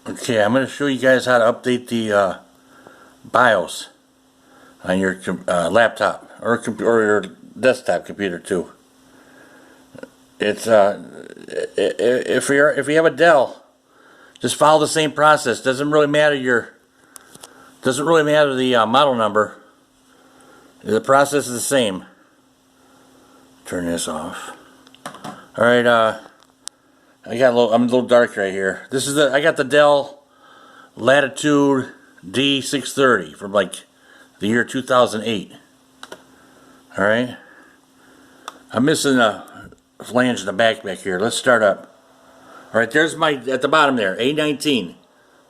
Okay, I'm going to show you guys how to update the BIOS on your laptop or your desktop computer too. It's if you have a Dell, just follow the same process. Doesn't really matter the model number. The process is the same. Turn this off. All right, I'm a little dark right here. I got the Dell Latitude D630 from like the year 2008. All right, I'm missing a flange in the back here. Let's start up. All right, there's my at the bottom there, A19.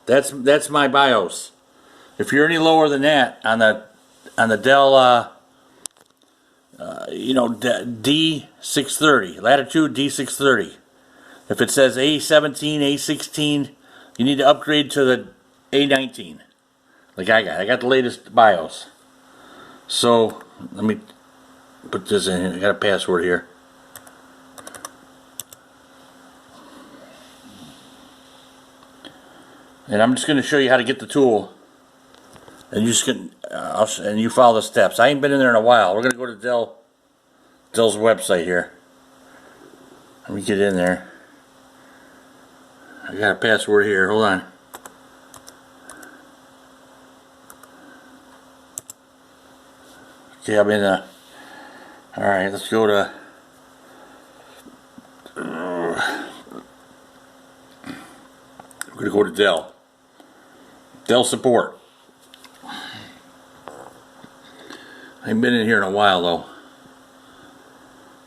That's my BIOS. If you're any lower than that on the Dell, D630, Latitude D630. If it says A17, A16, you need to upgrade to the A19. Like I got the latest BIOS. So let me put this in. I got a password here. And I'm just going to show you how to get the tool. And you just can, and you follow the steps. I ain't been in there in a while. We're going to go to Dell's website here. Let me get in there. I got a password here. Hold on. Okay, I'm in the. Alright, let's go to. We're going to go to Dell. Dell support. I ain't been in here in a while though.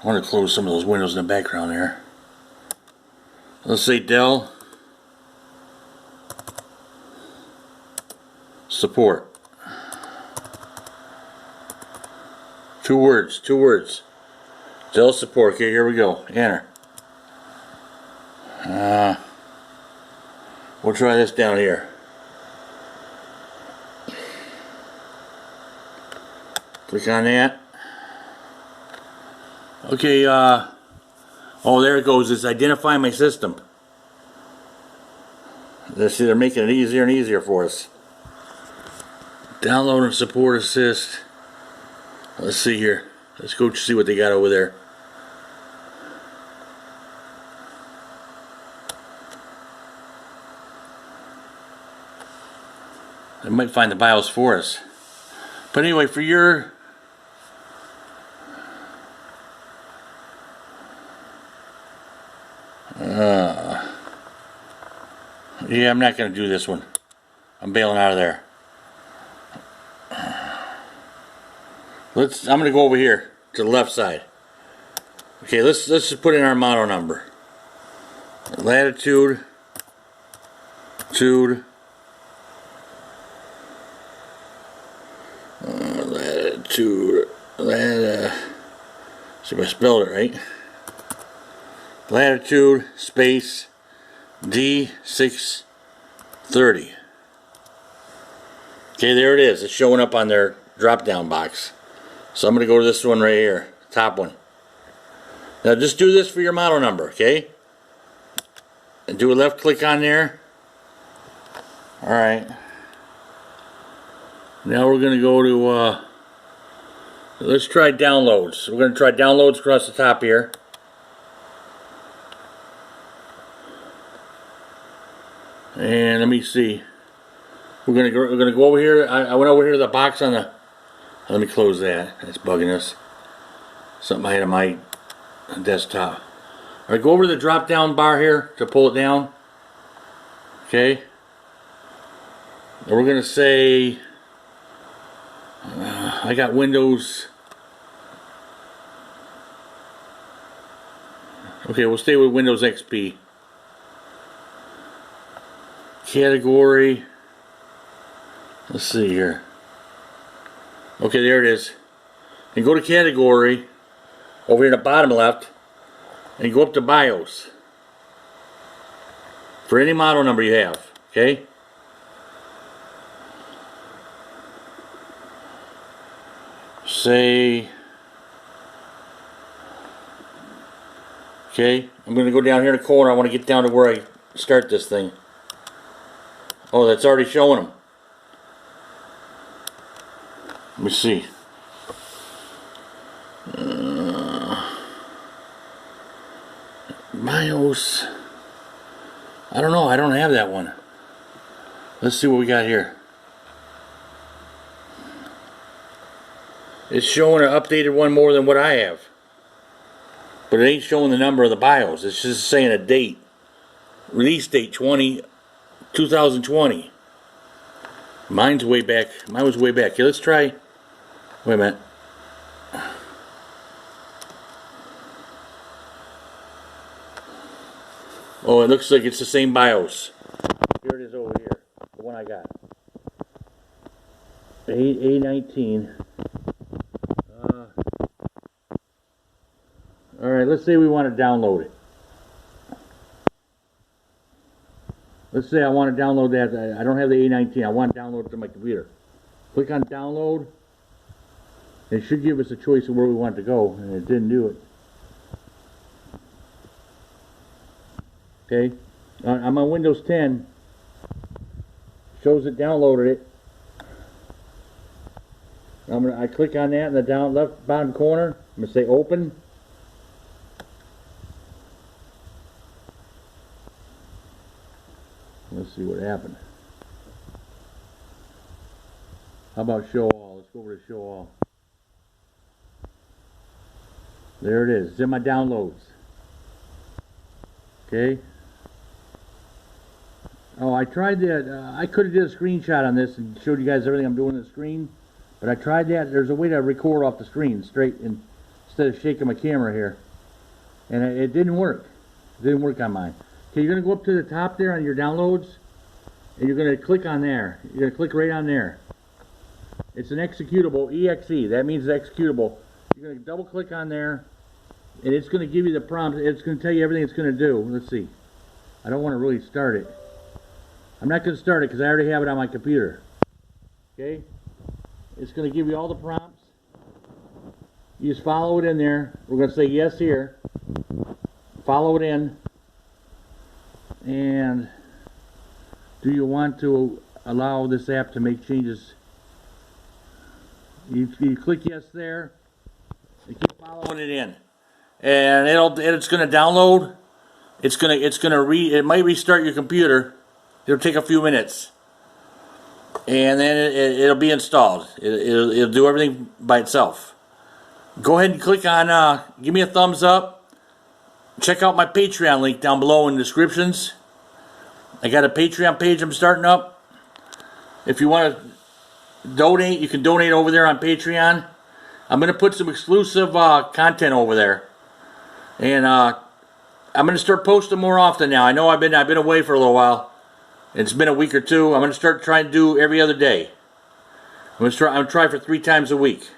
I want to close some of those windows in the background there. Let's say Dell support. Two words. Dell support. Okay, here we go. Enter. We'll try this down here. Click on that. Okay, oh, there it goes. It's identifying my system. See, they're making it easier and easier for us. Download and support assist. Let's see here. Let's go see what they got over there. They might find the BIOS for us. But anyway, for your yeah, I'm not going to do this one. I'm bailing out of there. I'm going to go over here to the left side. Okay, let's just put in our model number. Latitude, see if I spelled it right. Latitude space D630. Okay, there it is. It's showing up on their drop-down box. So I'm going to go to this one right here, top one. Now just do this for your model number, okay? And do a left click on there. Alright. Now we're going to go to, let's try downloads. We're going to try downloads across the top here. And let me see. We're gonna go over here. I went over here to the box on the. Let me close that. That's bugging us. Something I had on my desktop. All right, go over to the drop-down bar here to pull it down. Okay. And we're gonna say. I got Windows. Okay, we'll stay with Windows XP. Category. Let's see here. Okay, there it is. And go to category over here in the bottom left and go up to BIOS for any model number you have. Okay. Say. Okay, I'm going to go down here in the corner. I want to get down to where I start this thing. Oh, that's already showing them. Let me see. BIOS. I don't know. I don't have that one. Let's see what we got here. It's showing an updated one more than what I have. But it ain't showing the number of the BIOS. It's just saying a date. Release date 2020. Mine's way back. Mine was way back. Here, let's try. Wait a minute. Oh, it looks like it's the same BIOS. Here it is over here. The one I got. A19. Alright, let's say we want to download it. Let's say I want to download that. I don't have the A19. I want to download it to my computer. Click on download. It should give us a choice of where we want it to go, and it didn't do it. Okay, I'm on Windows 10. Shows it downloaded it. I click on that in the down left bottom corner. I'm gonna say open. Let's see what happened. How about show all? Let's go over to show all. There it is. It's in my downloads. Okay. Oh, I tried that. I could have did a screenshot on this and showed you guys everything I'm doing on the screen, but I tried that. There's a way to record off the screen straight instead of shaking my camera here, and it didn't work. It didn't work on mine. Okay, you're going to go up to the top there on your downloads, and you're going to click on there. You're going to click right on there. It's an executable, EXE. That means it's executable. You're going to double click on there, and it's going to give you the prompt. It's going to tell you everything it's going to do. Let's see. I don't want to really start it. I'm not going to start it because I already have it on my computer. Okay? It's going to give you all the prompts. You just follow it in there. We're going to say yes here. Follow it in. And do you want to allow this app to make changes? You click yes there. And keep following it in. And it's going to download. It might restart your computer. It'll take a few minutes, and then it'll be installed. It'll do everything by itself. Go ahead and click on. Give me a thumbs up. Check out my Patreon link down below in the descriptions. I got a Patreon page I'm starting up. If you want to donate, you can donate over there on Patreon. I'm going to put some exclusive content over there, and I'm going to start posting more often now. I know I've been away for a little while. It's been a week or two. I'm going to start trying to do every other day. I'm going to try for 3 times a week.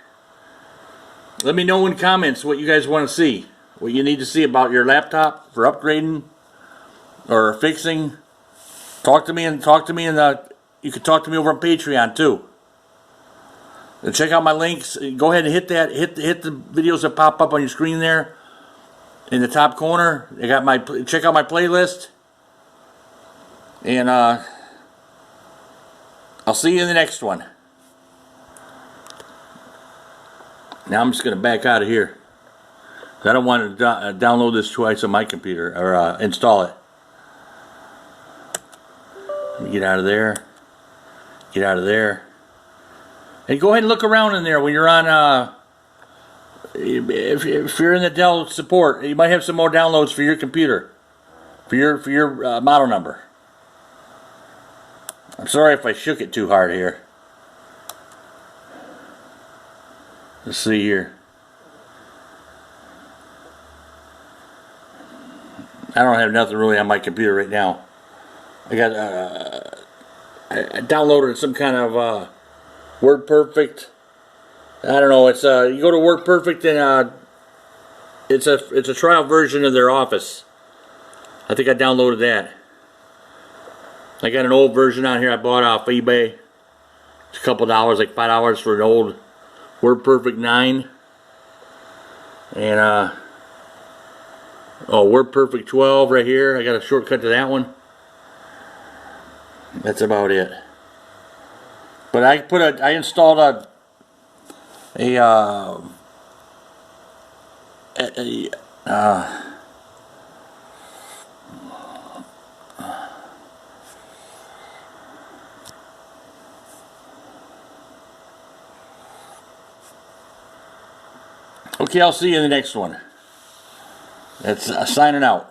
Let me know in comments what you guys want to see. What you need to see about your laptop for upgrading or fixing. Talk to me, and you can talk to me over on Patreon too. And check out my links. Go ahead and hit that. Hit the videos that pop up on your screen there in the top corner. I got check out my playlist. And I'll see you in the next one. Now I'm just going to back out of here. I don't want to download this twice on my computer or install it. Let me get out of there. Get out of there. And go ahead and look around in there when you're on. If you're in the Dell support, you might have some more downloads for your computer, for your model number. I'm sorry if I shook it too hard here. Let's see here. I don't have nothing really on my computer right now. I got I downloaded some kind of WordPerfect. I don't know. It's you go to WordPerfect and it's a trial version of their Office. I think I downloaded that. I got an old version on here I bought off eBay. It's a couple dollars, like $5 for an old WordPerfect 9. And WordPerfect 12 right here. I got a shortcut to that one. That's about it. But I installed a okay, I'll see you in the next one. That's signing out.